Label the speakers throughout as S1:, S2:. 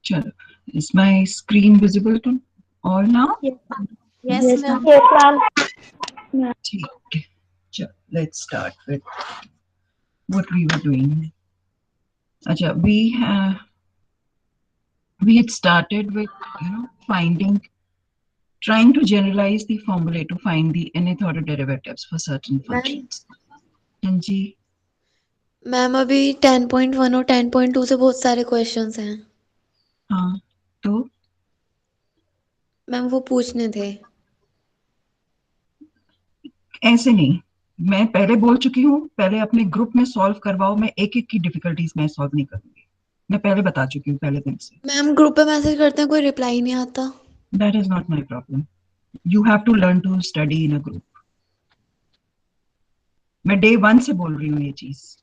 S1: चलो, is my screen visible to all now?
S2: Yes, ma'am.
S1: ठीक है, चलो, let's start with what we were doing. अच्छा, we had started with trying to generalize the formulae to find the nth order derivatives for certain functions. हाँ जी,
S2: ma'am अभी 10.1 और 10.2 से बहुत सारे क्वेश्चंस हैं
S1: हाँ, तो
S2: मैम, वो पूछने थे।
S1: ऐसे नहीं, मैं पहले बोल चुकी हूँ, पहले अपने ग्रुप में सॉल्व करवाओ, मैं एक एक की डिफिकल्टीज मैं सॉल्व नहीं करूंगी, मैं पहले बता चुकी हूँ पहले दिन से।
S2: मैम ग्रुप पे मैसेज करते हैं, कोई रिप्लाई नहीं आता।
S1: That is not my problem, you have to learn to study in a group. मैं डे 1 से बोल रही हूँ ये चीज।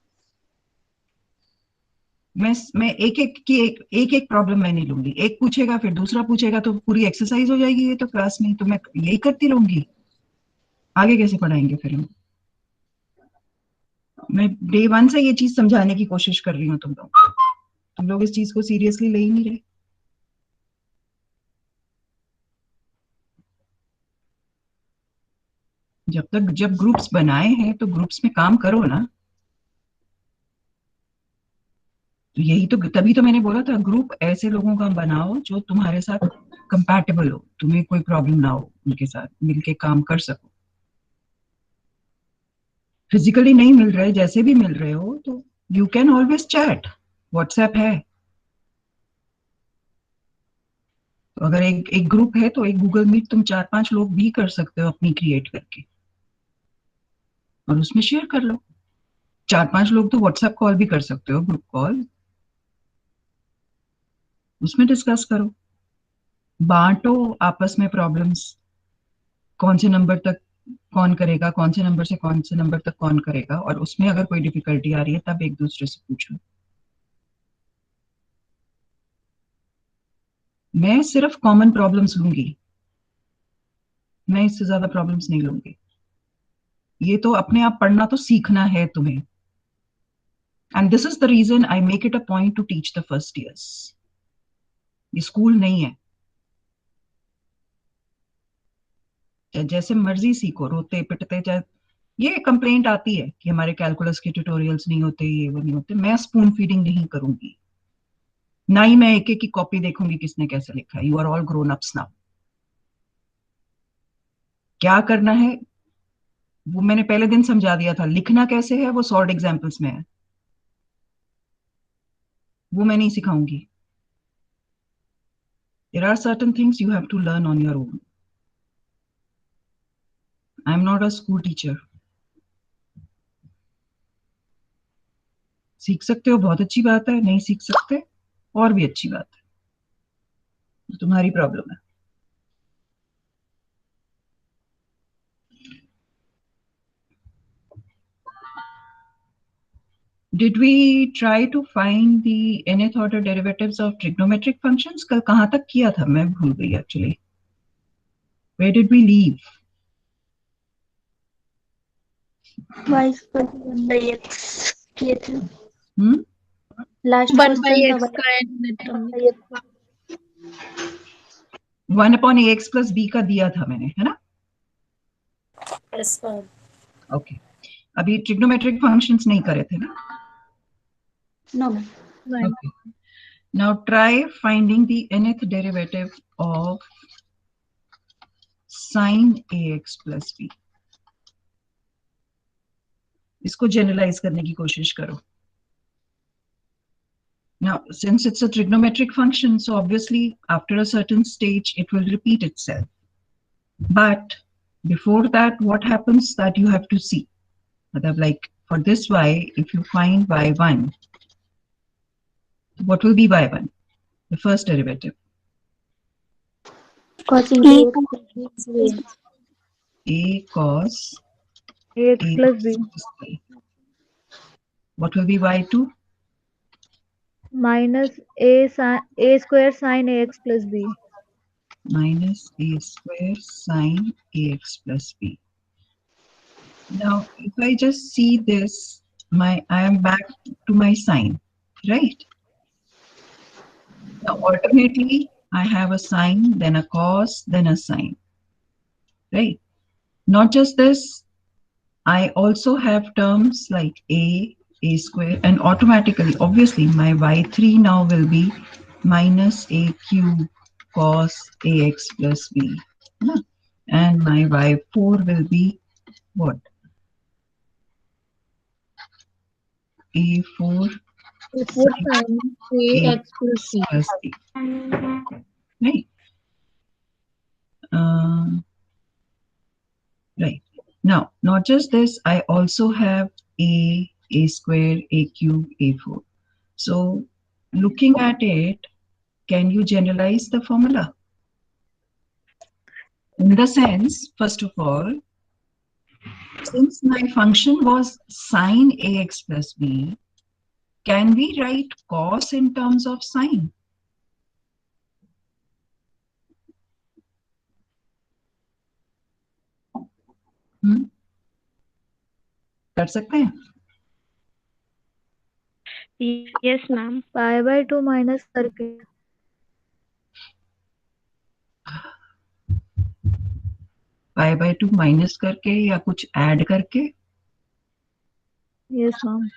S1: मैं एक एक प्रॉब्लम मैं नहीं लूंगी, एक पूछेगा फिर दूसरा पूछेगा तो पूरी एक्सरसाइज हो जाएगी ये तो क्लास में, तो मैं यही करती रहूंगी, आगे कैसे पढ़ाएंगे फिर हम। मैं डे 1 से ये चीज समझाने की कोशिश कर रही हूँ, तुम लोग इस चीज को सीरियसली ले ही नहीं रहे। जब ग्रुप्स बनाए हैं तो ग्रुप्स में काम करो ना, तो यही तो, तभी तो मैंने बोला था ग्रुप ऐसे लोगों का बनाओ जो तुम्हारे साथ कंपैटिबल हो, तुम्हें कोई प्रॉब्लम ना हो, उनके साथ मिलके काम कर सको। फिजिकली नहीं मिल रहे, जैसे भी मिल रहे हो तो you can always chat, WhatsApp है। तो अगर एक ग्रुप है तो एक गूगल मीट तुम 4-5 लोग भी कर सकते हो अपनी क्रिएट करके, और उसमें शेयर कर लो। 4-5 लोग तो व्हाट्सएप कॉल भी कर सकते हो, ग्रुप कॉल, उसमें डिस्कस करो, बांटो आपस में प्रॉब्लम्स, कौन से नंबर तक कौन करेगा, कौन से नंबर से कौन से नंबर तक कौन करेगा, और उसमें अगर कोई डिफिकल्टी आ रही है तब एक दूसरे से पूछो। मैं सिर्फ कॉमन प्रॉब्लम्स लूंगी, मैं इससे ज्यादा प्रॉब्लम्स नहीं लूंगी। ये तो अपने आप पढ़ना तो सीखना है तुम्हें, and this is the reason I make it a point to teach the first years. ये स्कूल नहीं है, जैसे मर्जी सीखो, रोते पिटते चाहे। ये कंप्लेंट आती है कि हमारे कैलकुलस के ट्यूटोरियल्स नहीं होते, ये वो नहीं होते, मैं स्पून फीडिंग नहीं करूंगी, ना ही मैं एक एक की कॉपी देखूंगी किसने कैसे लिखा है। You are all grown ups now, क्या करना है वो मैंने पहले दिन समझा दिया था, लिखना कैसे है वो सॉर्ट एग्जाम्पल्स में है, वो मैं नहीं सिखाऊंगी। There are certain things you have to learn on your own, I am not a school teacher. सीख सकते हो बहुत अच्छी बात है, नहीं सीख सकते और भी अच्छी बात है, तो तुम्हारी प्रॉब्लम है। Did we try to find the nth order derivatives of trigonometric functions? कल कहाँ तक किया था, मैं भूल गई actually. Where did we leave?
S3: y square 1/x किए थे।
S4: लास्ट
S3: 1/x
S4: का एंड हमने
S1: 1/ax plus b का दिया था मैंने, है ना?
S4: Yes ma'am.
S1: Okay. अभी trigonometric functions नहीं करे थे ना?
S3: No.
S1: Okay. Now try finding the nth derivative of sin ax plus b. इसको generalize करने की कोशिश करो। Now, since it's a trigonometric function, so obviously after a certain stage, it will repeat itself. But before that, what happens that you have to see. Like for this y, if you find y1, what will be y1? The first derivative.
S3: Cos
S1: A cos
S4: ax
S1: A
S4: plus b
S1: b. What will be y2?
S4: minus a square sin ax plus b.
S1: Minus a square sine ax plus b. Now, if I just see this, I am back to my sine, right? Now, alternately, I have a sine, then a cos, then a sine. Right? Not just this, I also have terms like a square, and automatically, obviously, my y3 now will be minus a cube cos ax plus b. No? And my y4 will be what? A4
S4: A4 sin AX plus
S1: ax
S4: B.
S1: plus b. Right? Um, right. Now, not just this, I also have a square, a cube, a4. So, looking at it, can you generalize the formula? In the sense, first of all, since my function was sine ax plus b, can we write cos in terms of sine? कर सकते हैं?
S3: Yes, ma'am.
S4: Pi by 2 minus करके
S1: पाई by 2 minus करके या कुछ add करके?
S4: Yes ma'am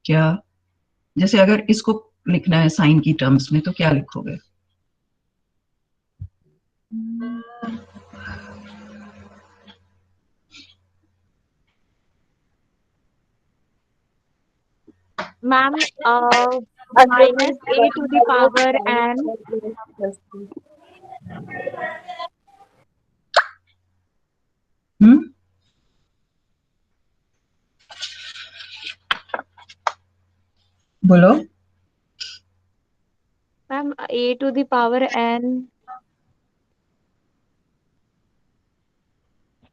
S1: क्या? जैसे अगर इसको लिखना है साइन की टर्म्स में तो क्या लिखोगे?
S3: Ma'am, minus a to the power n.
S1: बोलो.
S3: Ma'am, a to the power n.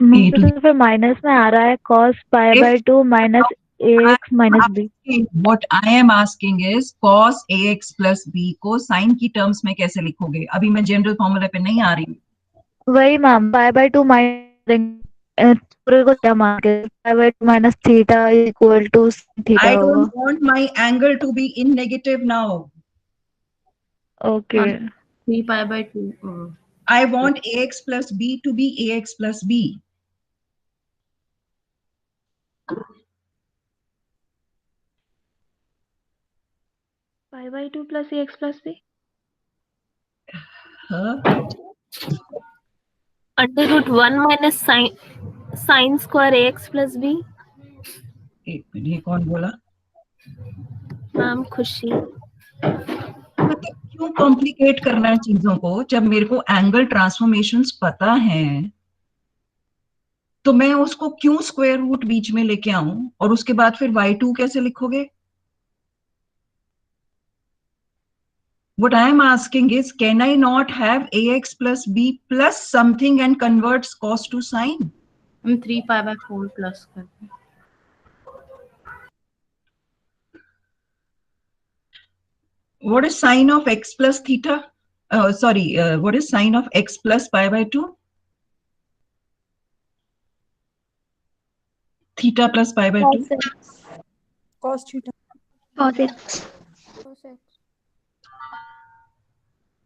S4: तो फिर माइनस में आ रहा है cos pi by 2 minus ax minus b.
S1: What I am asking is cos ax plus b को साइन की terms में कैसे लिखोगे? अभी मैं जनरल फॉर्मूला पे नहीं आ रही हूँ.
S4: वही मैम पाई बाय 2 माइनस पूरे को क्या मान के pi by 2 minus theta equal to theta
S1: I
S4: होगा.
S1: don't want my angle to be in negative now.
S4: Okay
S5: 3 pi by 2.
S1: I want ax plus b to be ax plus b.
S3: Pi by 2 plus ax plus b.
S1: Huh?
S5: Under root 1 minus sine square ax plus b.
S1: एक minute, ये कौन बोला?
S5: Ma'am खुशी.
S1: मतलब क्यों complicate करना है चीजों को जब मेरे को एंगल ट्रांसफॉर्मेशंस पता है तो मैं उसको क्यों स्क्वायर रूट बीच में लेके आऊं और उसके बाद फिर y2 कैसे लिखोगे? What I am asking is, can I not have ax plus b plus something and converts cos to sine?
S5: हम 3 pi by 4 plus करते हैं.
S1: What is sine of x plus theta? What is sine of x plus pi by 2? Theta plus pi by 2.
S6: Cos theta.
S3: Cos x.
S6: Cos x.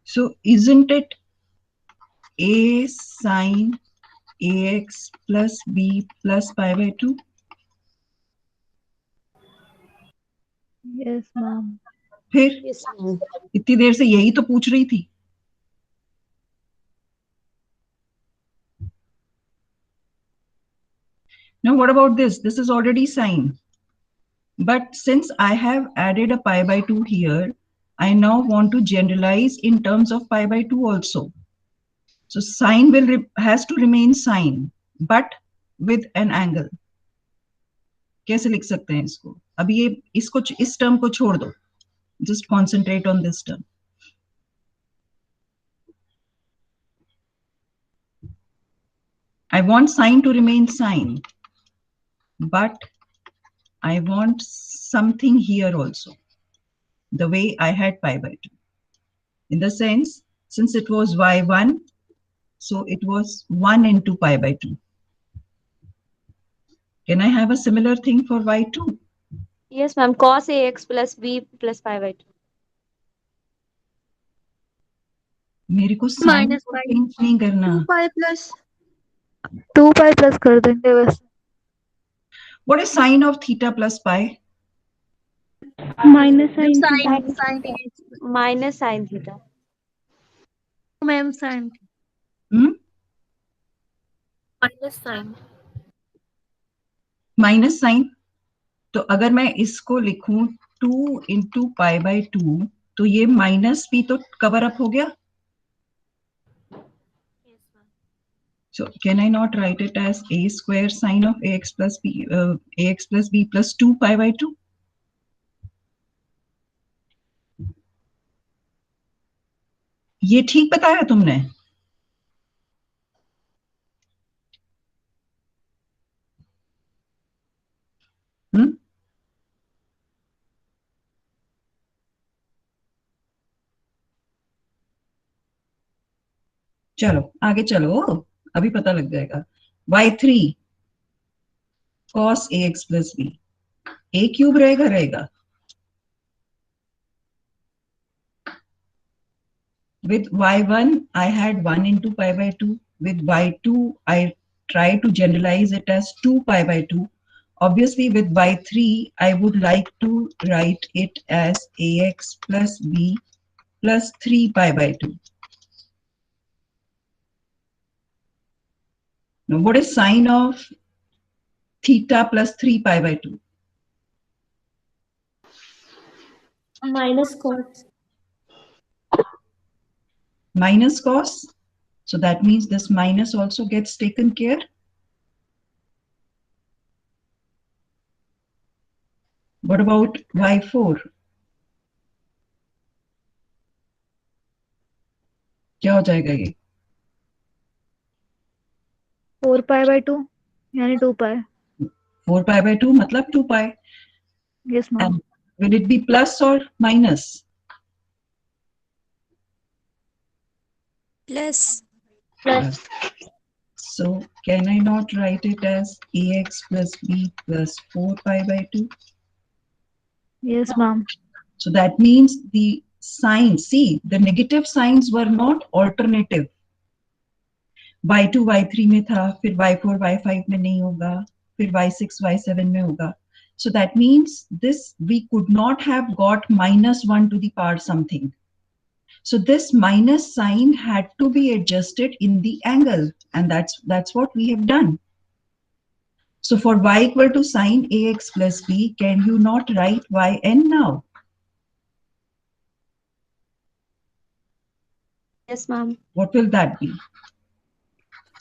S1: So isn't it a sine ax plus b plus pi by 2?
S4: Yes ma'am.
S1: फिर इतनी देर से यही तो पूछ रही थी. Now what about this? This is already sine. But since I have added a pi by 2 here, I now want to generalize in terms of pi by 2 also. So sine has to remain sine, but with an angle. कैसे लिख सकते हैं इसको? अभी ये इसको इस term को छोड़ दो. Just concentrate on this term. I want sine to remain sine, but I want something here also, the way I had pi by 2. In the sense, since it was y1, so it was 1 into pi by 2. Can I have a similar thing for y2?
S3: Yes, ma'am. Cos ax plus b plus pi by 2.
S1: मेरे को sign
S2: Minus
S1: को
S2: pi.
S1: Change नहीं करना.
S2: 2 pi plus
S4: 2 pi plus कर देंगे बस.
S1: What is sine of theta plus pi?
S3: minus sin theta.
S7: minus sin theta.
S2: ma'am sin.
S5: minus sin.
S1: Minus sine. तो अगर मैं इसको लिखूं 2 इंटू पाई बाई 2, तो ये माइनस भी तो कवर अप हो गया.
S5: Yes, ma'am.
S1: So can I not write it as a square sine of ax plus b plus 2 pi by 2? ये ठीक बताया तुमने. चलो आगे चलो, अभी पता लग जाएगा. y3 cos ax plus b, a cube रहेगा. With y1 I had 1 into pi by 2. With y2 I try to generalize it as 2 pi by 2. Obviously with y3 I would like to write it as ax plus b plus 3 pi by 2. Now what is sine of theta plus 3 pi by 2?
S3: Minus cos.
S1: Minus cos. So that means this minus also gets taken care. What about y4? क्या हो जाएगा ये?
S4: 4 pi by 2 यानी 2 pi.
S1: 4 pi by 2 मतलब 2 pi.
S4: Yes ma'am.
S1: And will it be plus or minus?
S2: Plus.
S1: Plus. So can I not write it as ax plus b plus 4 pi by 2?
S4: Yes ma'am.
S1: So that means the signs, see, the negative signs were not alternative. y2 y3 में था, फिर y4 y5 में नहीं होगा, फिर y6 y7 में होगा. So that means this we could not have got minus 1 to the power something. So this minus sign had to be adjusted in the angle, and that's what we have done. So for y equal to sine ax plus b, can you not write yn now?
S7: Yes, ma'am.
S1: What will that be?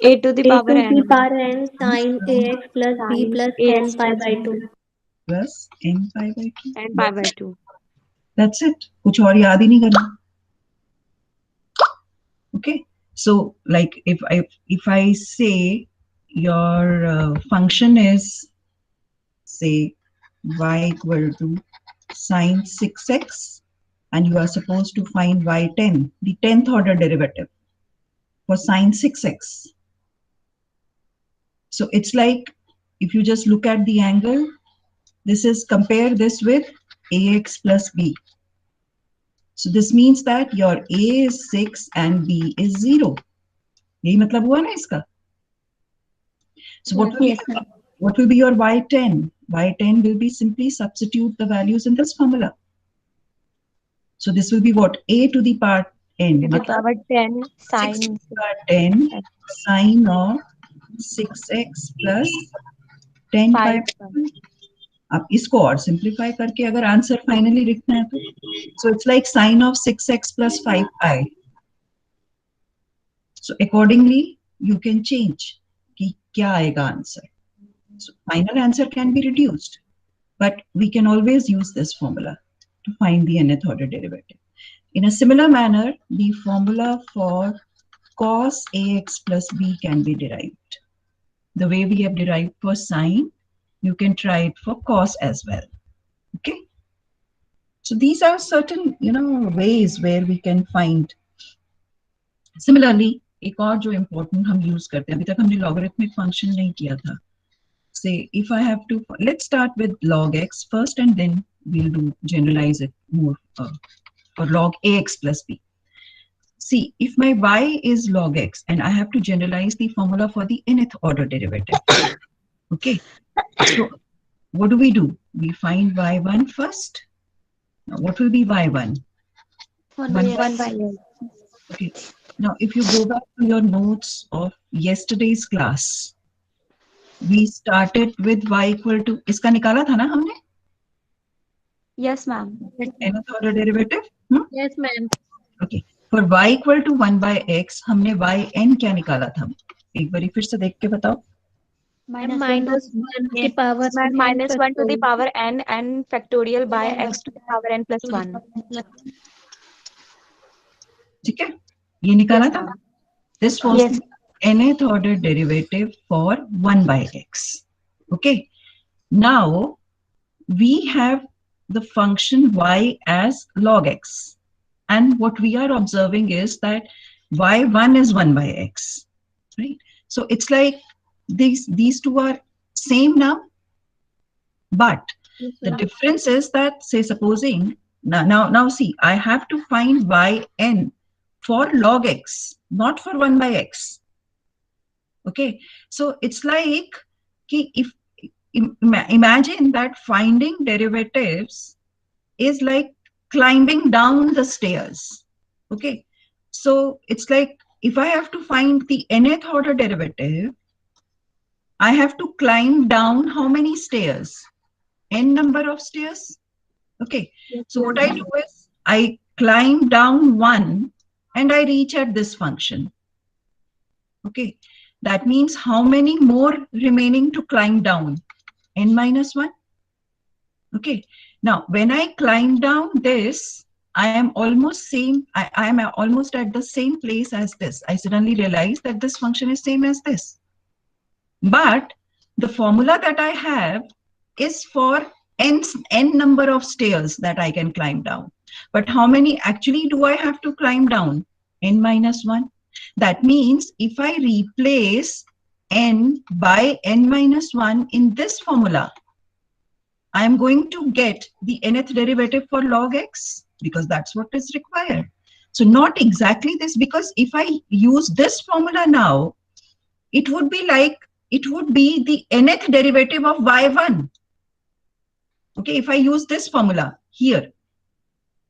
S7: A to the
S3: A
S7: power
S3: to
S7: n.
S3: the power n sin ax plus b
S7: Sin
S3: plus
S7: ax
S3: n pi
S7: plus
S3: by
S7: b
S3: 2.
S1: Plus n pi by 2.
S7: and pi by 2.
S1: That's it. कुछ और याद ही नहीं करना. Okay. So like if I say your function is say y equal to sine 6x and you are supposed to find y10, the 10th order derivative for sine 6x. So it's like if you just look at the angle, this is compare this with ax plus b. So this means that your a is 6 and b is 0. यही मतलब हुआ ना इसका. So what will be your y10? Y10 will be simply substitute the values in this formula. So this will be what? A to the power n.
S7: To the power 10
S1: 6 to
S7: sin.
S1: the power 10 sine of 6x plus 10 pi.
S7: 5.
S1: अब इसको और simplify करके अगर answer finally लिखना है तो so it's like sine of 6x plus 5i. So accordingly you can change कि क्या आएगा answer. So final answer can be reduced, but we can always use this formula to find the nth order derivative. In a similar manner, the formula for cos ax plus b can be derived. The way we have derived for sine, you can try it for cos as well. Okay. So these are certain, ways where we can find. Similarly, एक और जो important हम use करते हैं, अभी तक हमने logarithmic function नहीं किया था. Say if I have to, let's start with log x first and then we'll do generalize it more for log ax plus b. see, if my y is log x and I have to generalize the formula for the nth order derivative. Okay, so what do? We find y1 first. Now, what will be y1?
S2: 1 by
S7: 1 by
S2: x.
S7: x.
S1: Okay. Now, if you go back to your notes of yesterday's class, we started with y equal to, इसका निकाला था ना हमने?
S7: Yes, ma'am.
S1: Nth order derivative?
S5: Yes, ma'am.
S1: Okay. For y equal to 1 by x, हमने yn क्या निकाला था? एक बारी फिर से देख के बताओ.
S2: Minus 1
S5: Minus 1 to the power
S7: Ma'am, minus 1 to the
S5: factorial.
S7: power n factorial by x to the power n plus 1.
S1: ठीक है? ये निकाला
S7: Yes,
S1: था?
S7: ma'am.
S1: This was
S7: Yes.
S1: the nth order derivative for 1 by x. Okay. Now, we have the function y as log x. And what we are observing is that y1 is 1 by x. Right? So it's like these two are same now. But the difference is that, say, supposing, now see, I have to find yn for log x, not for 1 by x. Okay, so it's like, if imagine that finding derivatives is like climbing down the stairs. Okay, so it's like if I have to find the nth order derivative, I have to climb down how many stairs? N number of stairs. Okay, so what I do is I climb down one and I reach at this function. Okay, that means how many more remaining to climb down? N minus 1. Okay, now when I climb down this, I am almost almost at the same place as this. I suddenly realize that this function is same as this. But the formula that I have is for n number of stairs that I can climb down. But how many actually do I have to climb down? N minus 1. That means if I replace n by n minus 1 in this formula, I am going to get the nth derivative for log x, because that's what is required. So not exactly this, because if I use this formula now, it would be the nth derivative of y1. Okay, if I use this formula here,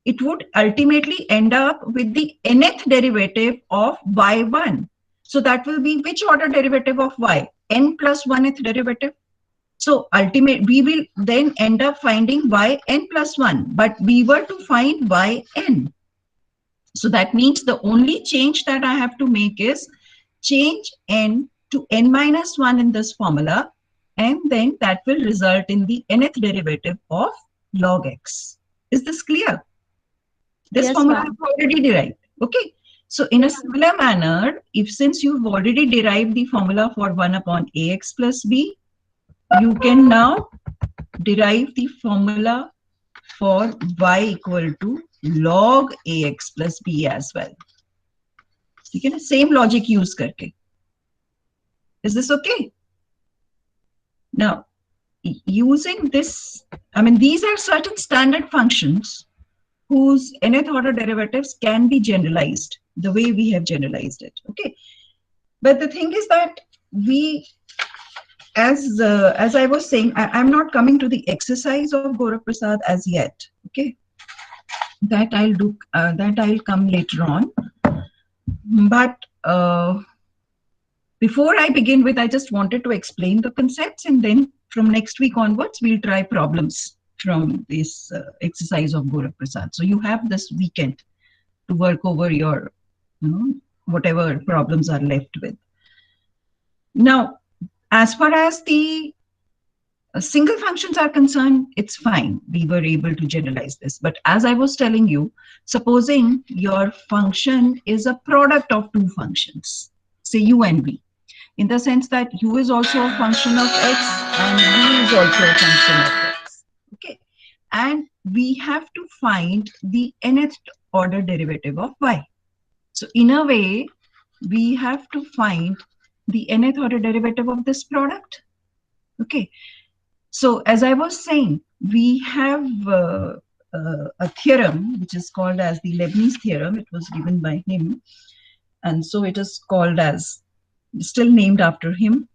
S1: it would ultimately end up with the nth derivative of y1. So that will be which order derivative of y? N plus 1th derivative. So ultimately, we will then end up finding yn plus 1, but we were to find yn. So that means the only change that I have to make is change n to n minus 1 in this formula, and then that will result in the nth derivative of log x. Is this clear? This
S7: Yes,
S1: formula
S7: ma'am.
S1: is already derived. Okay. So in a similar manner, since you've already derived the formula for 1 upon ax plus b, you can now derive the formula for y equal to log ax plus b as well. You can same logic use karke. Is this okay? Now, using this, these are certain standard functions whose nth order derivatives can be generalized the way we have generalized it. Okay, but the thing is that we, as I was saying, I'm not coming to the exercise of Gaurav Prasad as yet. Okay, that I'll do. That I'll come later on. But before I begin with, I just wanted to explain the concepts, and then from next week onwards, we'll try problems from this exercise of Gaurav Prasad. So you have this weekend to work over your, whatever problems are left with. Now, as far as the single functions are concerned, it's fine. We were able to generalize this. But as I was telling you, supposing your function is a product of two functions, say u and v, in the sense that u is also a function of x and v is also a function of x. Okay, and we have to find the nth order derivative of y. So in a way, we have to find the nth order derivative of this product. Okay, so as I was saying, we have a theorem which is called as the Leibniz theorem. It was given by him, and so it is called as, still named after him.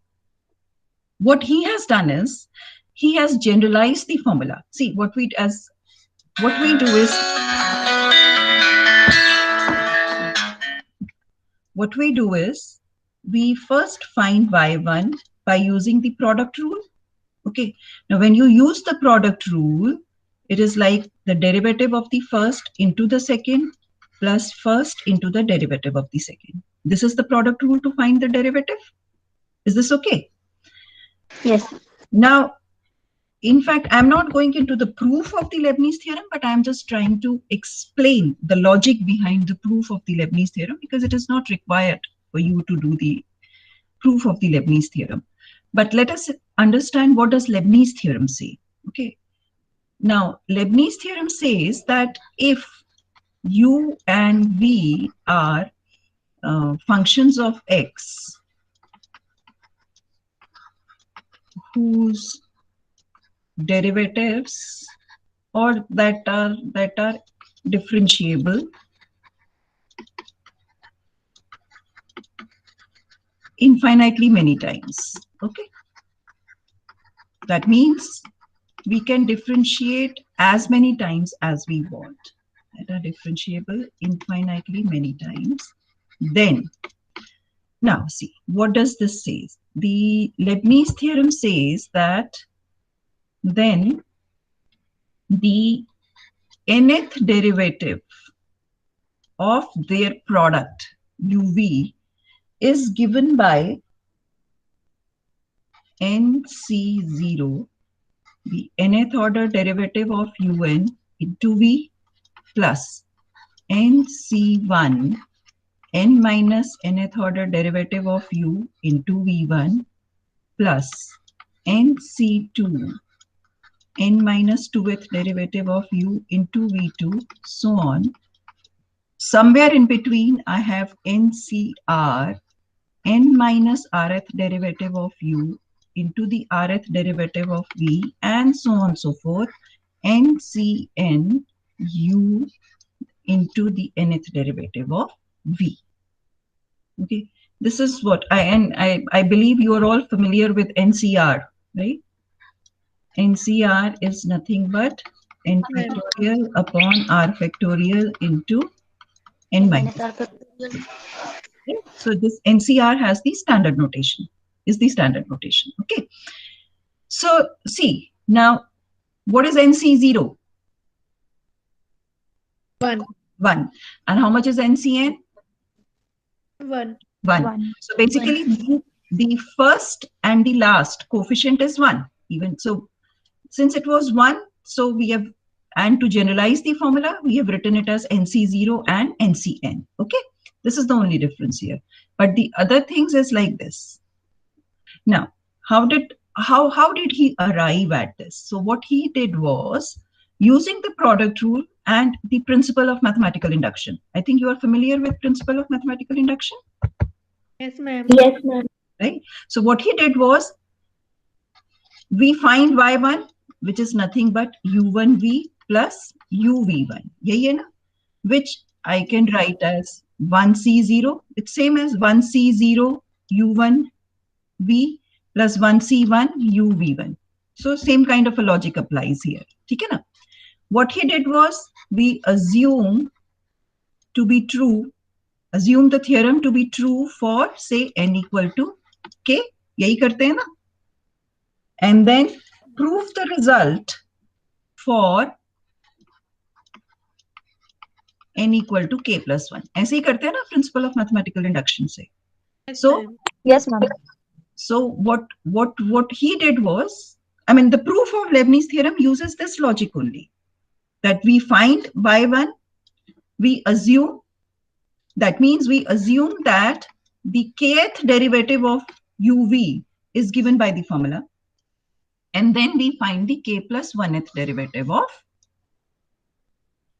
S1: What he has done is he has generalized the formula. See, what we do is we first find y1 by using the product rule. Okay, now when you use the product rule, it is like the derivative of the first into the second plus first into the derivative of the second. This is the product rule to find the derivative. Is this okay?
S7: Yes.
S1: Now, in fact, I'm not going into the proof of the Leibniz theorem, but I'm just trying to explain the logic behind the proof of the Leibniz theorem, because it is not required for you to do the proof of the Leibniz theorem. But let us understand, what does Leibniz theorem say? Okay. Now, Leibniz theorem says that if u and v are functions of x whose derivatives or that are differentiable infinitely many times. Okay, that means we can differentiate as many times as we want, that are differentiable infinitely many times. Then, now see, what does this say? The Leibniz theorem says that then the nth derivative of their product uv is given by nc0, the nth order derivative of un into v, plus nc1, n minus nth order derivative of u into v1, plus nc2, n minus 2th derivative of u into v2, so on. Somewhere in between, I have ncr, n minus rth derivative of u into the rth derivative of v, and so on and so forth, ncn u into the nth derivative of v. Okay, this is what I believe you are all familiar with NCR, right? NCR is nothing but n factorial upon r factorial into n minus. Okay? So this NCR has the standard notation, is the standard notation. Okay. So see, now what is NC0?
S6: 1.
S1: 1. And how much is NCN?
S6: 1.
S1: 1. So basically the first and the last coefficient is 1. Even so, since it was 1, so we have, and to generalize the formula, we have written it as NC0 and NCN. Okay, this is the only difference here. But the other things is like this. Now, how did he arrive at this? So what he did was using the product rule and the principle of mathematical induction. I think you are familiar with principle of mathematical induction.
S6: Yes, ma'am.
S7: Yes, ma'am.
S1: Right. So what he did was, we find y1, which is nothing but u1v plus uv1, which I can write as 1c0. It's same as 1c0 u1v plus 1c1 uv1. So same kind of a logic applies here. Okay, na? What he did was, we assume to be true, assume the theorem to be true for say n equal to k. Yahi karte hai na? And then prove the result for n equal to k plus 1. ऐसे ही करते हैं ना principle of mathematical induction से. So
S7: Yes, ma'am.
S1: so what he did was, I mean, the proof of Leibniz theorem uses this logic only, that we find y1, we assume, that means we assume that the kth derivative of uv is given by the formula, and then we find the k plus 1th derivative of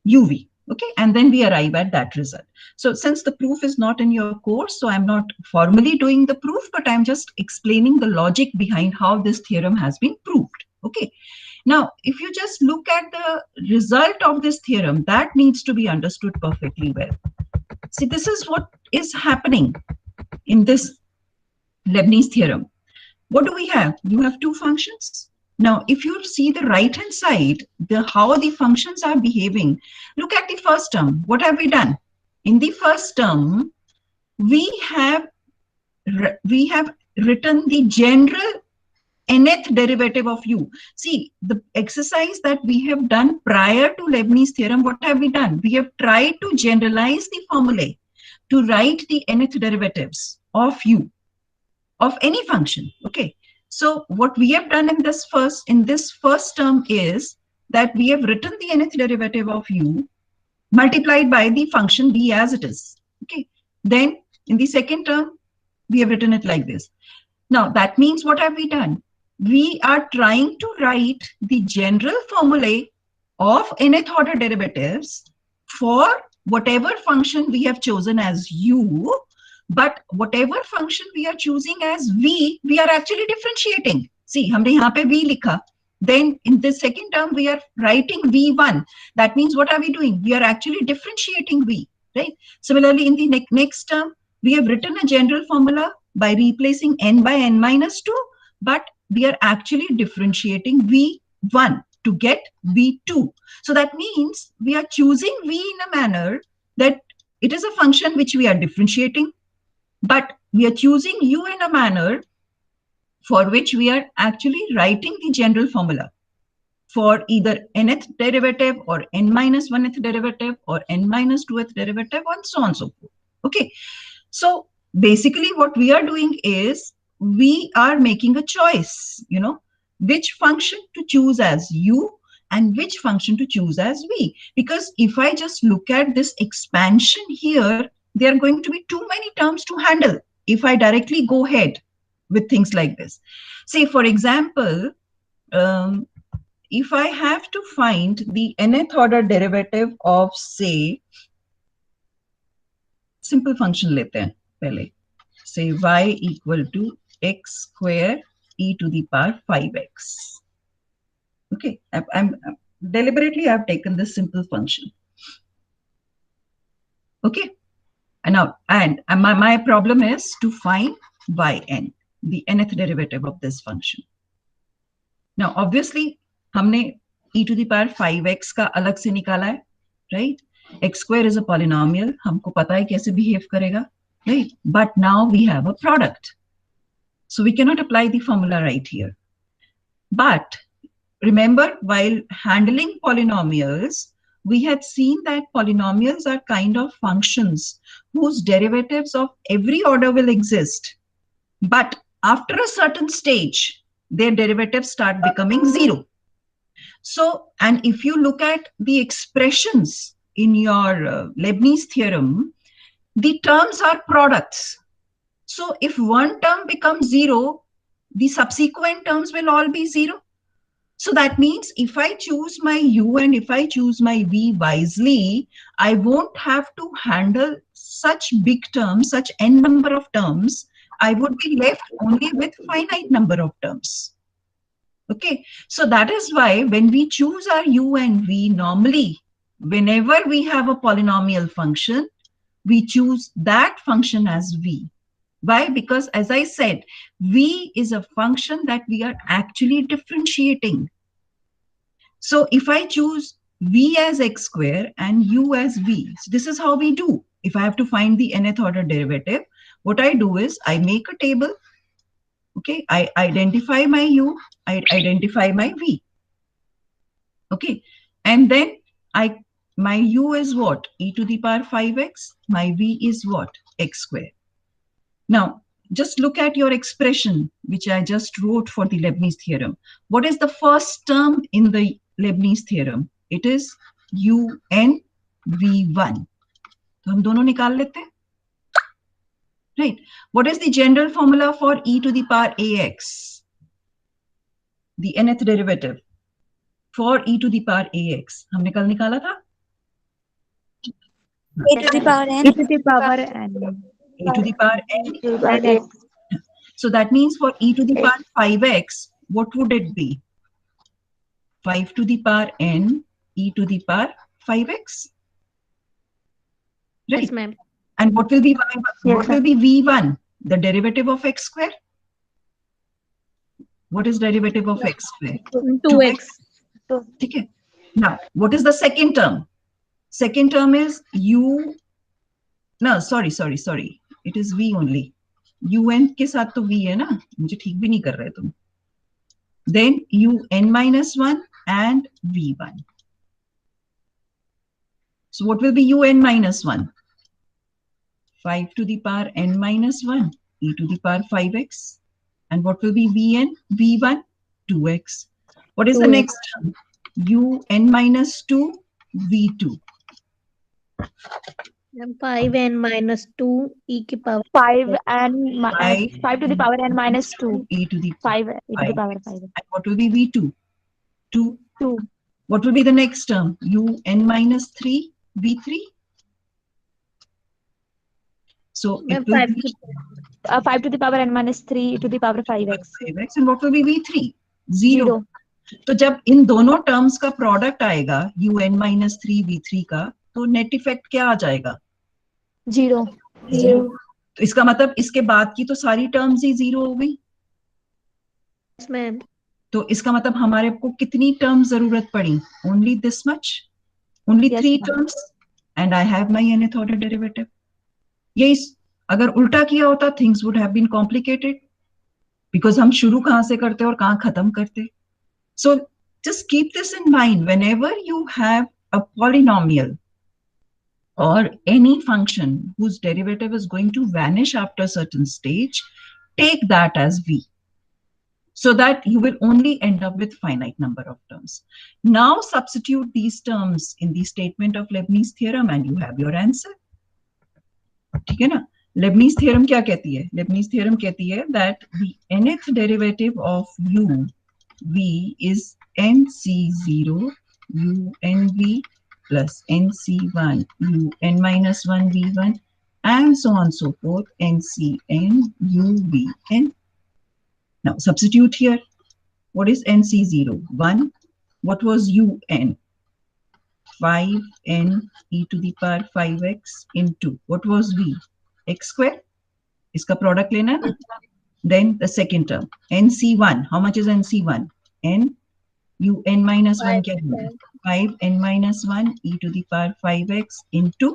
S1: uv. Okay, and then we arrive at that result. So since the proof is not in your course, so I'm not formally doing the proof, but I'm just explaining the logic behind how this theorem has been proved. Okay, Now, if you just look at the result of this theorem, that needs to be understood perfectly well. See, this is what is happening in this Leibniz theorem. What do we have? You have two functions. Now, if you see the right-hand side, how the functions are behaving, look at the first term. What have we done? In the first term, we have written the general nth derivative of u. See, the exercise that we have done prior to Leibniz theorem, what have we done? We have tried to generalize the formulae to write the nth derivatives of u, of any function. Okay. So what we have done in this first term is that we have written the nth derivative of u multiplied by the function b as it is. Okay. Then in the second term, we have written it like this. Now that means what have we done? We are trying to write the general formulae of nth order derivatives for whatever function we have chosen as u, but whatever function we are choosing as v, we are actually differentiating. See, हमने यहाँ पे v लिखा. Then in the second term, we are writing v1. That means what are we doing? We are actually differentiating v, right? Similarly, in the next term, we have written a general formula by replacing n by n minus 2, but we are actually differentiating v1 to get v2. So that means we are choosing v in a manner that it is a function which we are differentiating, but we are choosing u in a manner for which we are actually writing the general formula for either nth derivative or n minus 1th derivative or n minus 2th derivative and so on and so forth. Okay. So basically what we are doing is we are making a choice, which function to choose as u and which function to choose as v. Because if I just look at this expansion here, there are going to be too many terms to handle if I directly go ahead with things like this. Say, for example, if I have to find the nth order derivative of, say, simple function lete hain pehle. Say y equal to x square e to the power 5x. Okay, I'm deliberately I've taken this simple function. Okay, and now my problem is to find yn, the nth derivative of this function. Now, obviously, हमने e to the power 5x का अलग से निकाला है, right? X square is a polynomial, हमको पता है कैसे behave करेगा, right? But now we have a product. So we cannot apply the formula right here. But remember, while handling polynomials, we had seen that polynomials are kind of functions whose derivatives of every order will exist. But after a certain stage, their derivatives start becoming 0. So, and if you look at the expressions in your Leibniz theorem, the terms are products. So if one term becomes 0, the subsequent terms will all be 0. So that means if I choose my u and if I choose my v wisely, I won't have to handle such big terms, such n number of terms. I would be left only with finite number of terms. Okay, so that is why when we choose our u and v, normally, whenever we have a polynomial function, we choose that function as v. Why? Because as I said, v is a function that we are actually differentiating. So if I choose v as x square and u as v, so this is how we do. If I have to find the nth order derivative, what I do is I make a table. Okay, I identify my u, I identify my v. Okay, and then my u is what? E to the power 5x. My v is what? X square. Now, just look at your expression, which I just wrote for the Leibniz theorem. What is the first term in the Leibniz theorem? It is un v1. तो हम दोनों निकाल लेते हैं. Right. What is the general formula for e to the power ax? The nth derivative for e to the power ax. हमने कल निकाला था?
S2: A to the power n.
S4: e to the power n.
S1: A to the power n. So that means for e to the power 5x, what would it be? 5 to the power n e to the power 5x. Right?
S6: Yes, ma'am.
S1: And what will be
S4: Yes,
S1: what will be v1? The derivative of x square. What is derivative of x square?
S6: 2x.
S1: ठीक है. Now, what is the second term? Second term is u. No, sorry. It is v only. un के साथ तो v है ना. मुझे ठीक भी नहीं कर रहे तुम. Then un minus 1 and v1. So what will be un minus 1? 5 to the power n minus 1 e to the power 5x. And what will be vn? v1, 2x. What is the
S6: 2x.
S1: next term? un minus 2 v2.
S6: 5n minus 2 e की power
S7: 5 to the power n minus 2.
S1: e to the
S7: 5 e to the power 5.
S1: And what will be v2? 2.
S7: 2.
S1: What will be the next term? un minus 3 v3. So
S6: Ma'am,
S1: it will
S6: 5
S1: be
S7: 5 to the power n minus 3 e to the power 5x.
S1: 5x. And what will be v3? 0.
S7: 0.
S1: तो जब इन दोनों terms का product आएगा un minus 3 v3 का, तो net effect क्या आ जाएगा?
S7: 0.
S1: तो इसका मतलब इसके बाद की तो सारी टर्म्स ही 0 हो गई.
S6: Yes, ma'am.
S1: तो इसका मतलब हमारे को कितनी टर्म्स जरूरत पड़ी? Only this much, only
S7: Yes,
S1: 3
S7: ma'am.
S1: Terms, and I have my nth order derivative. ये अगर उल्टा किया होता, things would have been complicated, because हम शुरू कहां से करते और कहां खत्म करते. So just keep this in mind whenever you have a polynomial or any function whose derivative is going to vanish after a certain stage, take that as v, so that you will only end up with finite number of terms. Now substitute these terms in the statement of Leibniz theorem and you have your answer. ठीक है ना? Leibniz theorem क्या कहती है? Leibniz theorem कहती है that the nth derivative of u v is nc0 u nv plus nc1 un minus 1 v1 and so on and so forth ncn uvn. Now substitute here. What is nc0? 1. What was un? 5n e to the power 5x into what was v? X square. इसका product लेना है ना? Then the second term nc1. How much is nc1? n un minus 1 क्या है? 5n minus 1 e to the power 5x into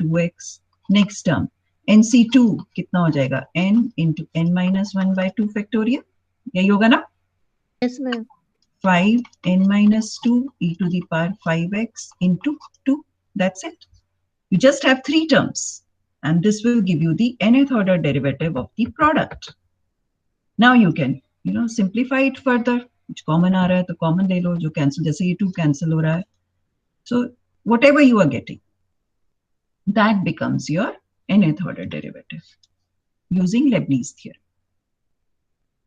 S1: 2x. Next term nc2 कितना हो जाएगा? n into n minus 1 by 2 factorial. यही होगा ना?
S6: Yes, ma'am.
S1: 5n minus 2 e to the power 5x into 2. That's it. You just have 3 terms and this will give you the nth order derivative of the product. Now you can, simplify it further. कुछ common आ रहा है तो common ले लो, जो cancel, जैसे ये 2 cancel हो रहा है. So whatever you are getting, that becomes your nth order derivative using Leibniz theorem.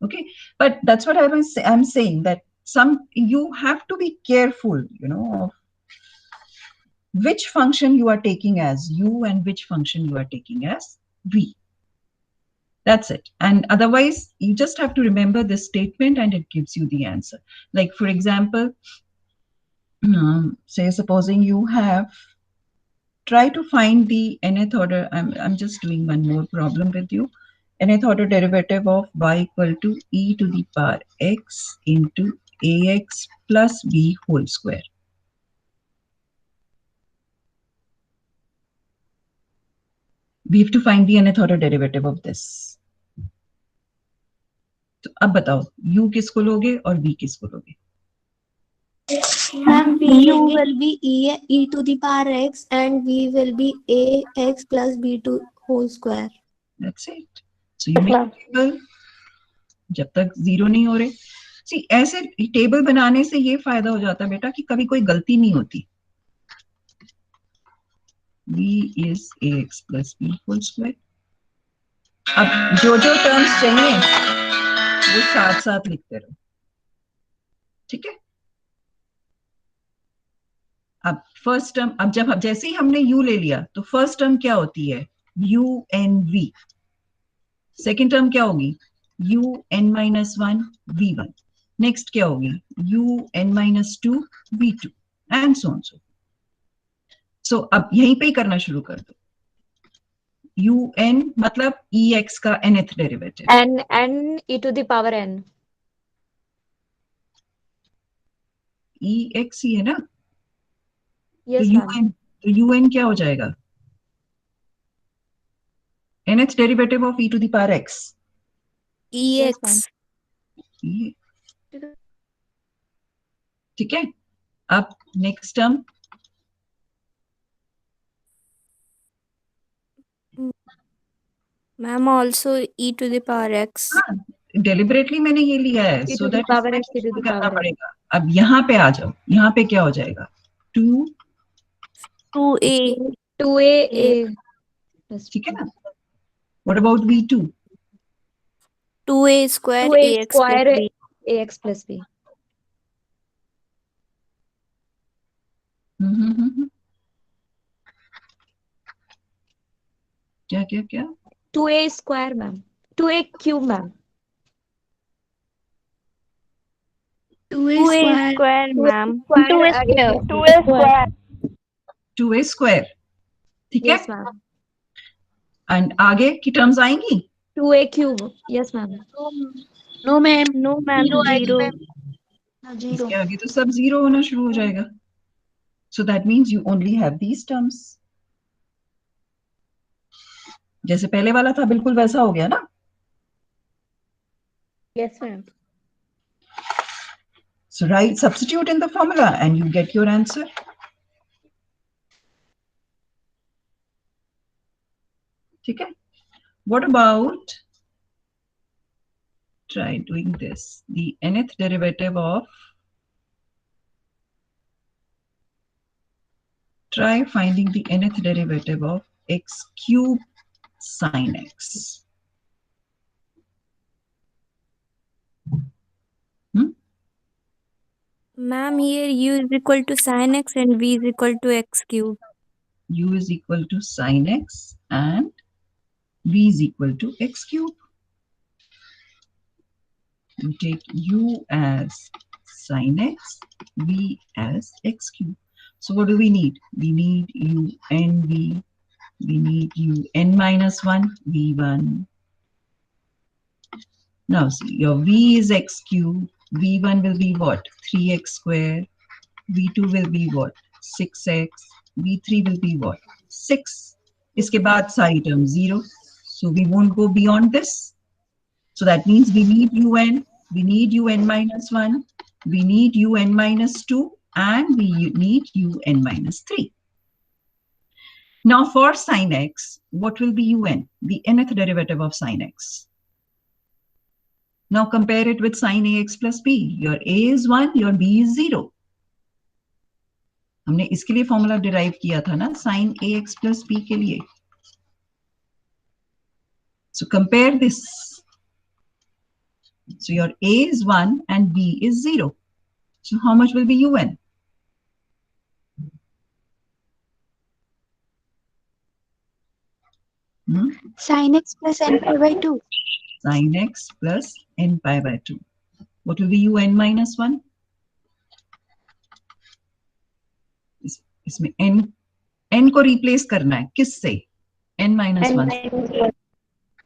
S1: Okay, but that's what I'm saying, that you have to be careful, of which function you are taking as u and which function you are taking as v. That's it. And otherwise, you just have to remember this statement and it gives you the answer. Like, for example, say, supposing you have, try to find the nth order. I'm just doing one more problem with you. Nth order derivative of y equal to e to the power x into ax plus b whole square. We have to find the nth order derivative of this. तो अब बताओ, u किसको लोगे और v किसको लोगे?
S2: Ma'am, u will be e to the power x and v will be ax plus b to whole square.
S1: That's it. So you make table जब तक 0 नहीं हो रहे. See, ऐसे टेबल बनाने से ये फायदा हो जाता है बेटा कि कभी कोई गलती नहीं होती. v is ax plus b whole square. अब जो टर्म्स चाहिए वो साथ साथ लिखते रहो. ठीक है? अब फर्स्ट टर्म, अब जैसे ही हमने u ले लिया तो फर्स्ट टर्म क्या होती है? unv. सेकेंड टर्म क्या होगी? un minus 1 v1. नेक्स्ट क्या होगी, un-2 v2 and so on so अब यहीं पे ही करना शुरू कर दो. un मतलब ex का nth derivative.
S7: n e to the power n.
S1: ex ही है ना.
S7: Yes,
S1: तो
S7: ma'am.
S1: un क्या हो जाएगा, nth derivative of e to the power x.
S7: Yes, ma'am.
S1: ठीक है. अब next term,
S2: Ma'am, also e to the power x.
S1: Deliberately मैंने ये लिया है
S7: E
S1: so
S7: to the
S1: that
S7: power x, e to the
S1: करना
S7: power n.
S1: पड़ेगा. अब यहाँ पे आ जाओ, यहाँ पे क्या हो जाएगा, 2,
S2: 2a.
S7: 2a plus
S1: ठीक है ना. What about v2,
S2: 2a square
S7: 2a
S2: ax plus
S7: square
S2: b.
S7: ax plus b.
S1: क्या क्या क्या,
S7: 2a square, ma'am. 2a cube, ma'am.
S2: 2a square, ma'am.
S7: 2a square. 2a square.
S1: 2a square. ठीक है.
S7: Yes, ma'am.
S1: And आगे की terms आएंगी.
S7: 2a cube. Yes, ma'am.
S6: No, ma'am.
S2: No, ma'am.
S6: Zero आएगी,
S2: Zero.
S6: ma'am. Zero.
S1: इसके आगे तो सब जीरो होना शुरू हो जाएगा. So that means you only have these terms. जैसे पहले वाला था बिल्कुल वैसा हो गया ना.
S6: Yes, ma'am.
S1: So write, substitute in the formula and you get your answer. ठीक है. What about, try doing this, the nth derivative of, try finding the nth derivative of x cube sin x.
S2: Ma'am, here u is equal to sin x and v is equal to x cube.
S1: U is equal to sin x and v is equal to x cube. You take u as sin x, v as x cube. So what do we need? We need u n v. We need u n minus 1 v1. Now see, your v is x cube. v1 will be what? 3x square. v2 will be what? 6x. v3 will be what? 6. इसके बाद सारी term 0. So we won't go beyond this. So that means we need un. We need un minus 1. We need un minus 2. And we need un minus 3. Now for sin x, what will be un? The nth derivative of sin x. Now compare it with sin ax plus b. Your a is 1, your b is 0. हमने इसके लिए formula derive किया था ना, sin ax plus b के लिए. So compare this. So your a is 1 and b is 0. So how much will be un?
S8: Sin x plus n pi by 2.
S1: Sin x plus n pi by 2. What will be un minus 1? इसमें n को replace करना है किससे? n minus 1.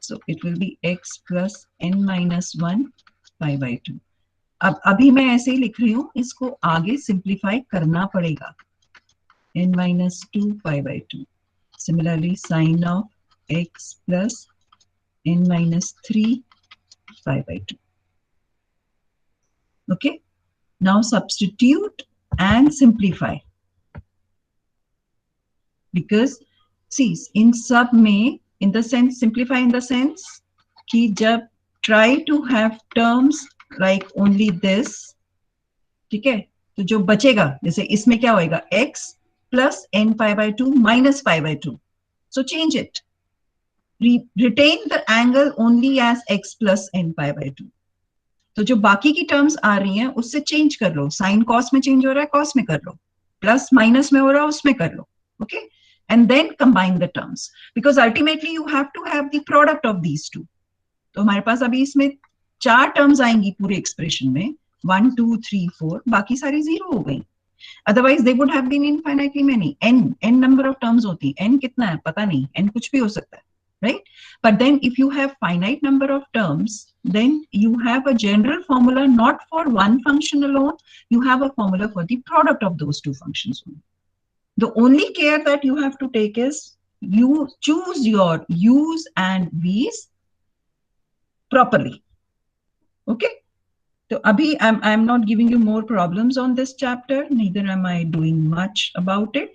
S1: So it will be x plus n minus 1 pi by 2. अब अभी मैं ऐसे ही लिख रही हूँ, इसको आगे सिंप्लीफाई करना पड़ेगा. n minus 2 pi by 2. Similarly, sin of x plus n minus 3 pi by 2. Okay. Now substitute and simplify. Because see, in sub में, in the sense, simplify in the sense कि जब try to have terms like only this, ठीक है, तो जो बचेगा, जैसे इसमें क्या होएगा, x plus n pi by 2 minus pi by 2. So change it. Retain the angle only as x plus n pi by 2. तो जो बाकी की टर्म्स आ रही हैं उससे चेंज कर लो. साइन कॉस में चेंज हो रहा है, कॉस में कर लो. प्लस माइनस में हो रहा है, उसमें कर लो. Okay. And then combine the terms, because ultimately you have to have the product of these two. तो हमारे पास अभी इसमें 4 टर्म्स आएंगी पूरे एक्सप्रेशन में. 1 2 3 4 बाकी सारी जीरो हो गई. Otherwise they would have been infinitely many. n number of terms होती. n कितना है पता नहीं, n कुछ भी हो सकता है, right? But then if you have finite number of terms, then you have a general formula not for one function alone, you have a formula for the product of those two functions only. The only care that you have to take is you choose your u's and v's properly. Okay? So abhi I'm not giving you more problems on this chapter, neither am I doing much about it.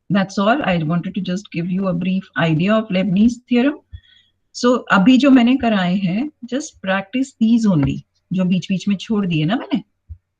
S1: That's all. I wanted to just give you a brief idea of Leibniz theorem. So abhi jo maine कराए हैं, just practice these only, जो बीच बीच में छोड़ दिए ना मैंने.